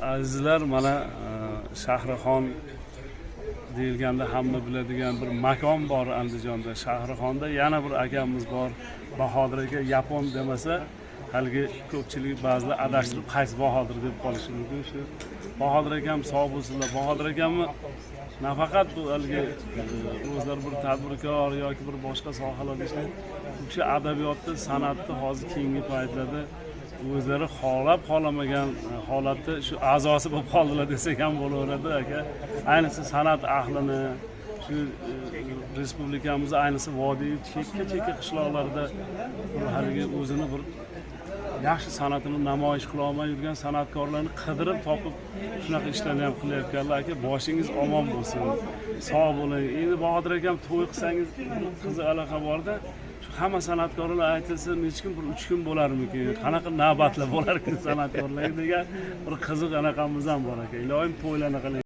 Azizlar, mana Shahrixon deyilganda hamma biladigan bir makon bor Andijonda. Shahrixonda yana bir akamiz bor. Bahodir aka yapon demasa, haligi ko'pchilik ba'zilar adashtirib qaysi Bahodir deb qolishi mumkin. Shu Bahodir akam sog' bo'lsinlar. Bahodir akamni nafaqat bu haligi o'zlari bir tadbirkor yoki bir boshqa sohalarda ishlaydi. Bu kishi adabiyotda, san'atda hozir keyingi paytlarda o'zlari xohlab qolamagan holatda shu a'zosi bo'lib qoldilar desak ham bo'laveradi aka. Ayniqsa san'at ahlini shu respublikamizda, ayniqsa vodiy chekka qishloqlarda haligi o'zini bir yaxshi san'atini namoyish qila olmay yurgan san'atkorlarni qidirib topib shunaqa ishlarni ham qilayotganlar aka. Boshingiz omon bo'lsin, sog' bo'ling. Endi Bahodir akam to'y qilsangiz qiziq aloqa borda, hamma san'atkorlar aytilsa necha kun, bir 3 kun bo'larmikin, qanaqa navbatlar bo'larkin san'atkorlarga degan bir qiziq anaqamiz ham bor aka. Iloyim to'ylarni qiling.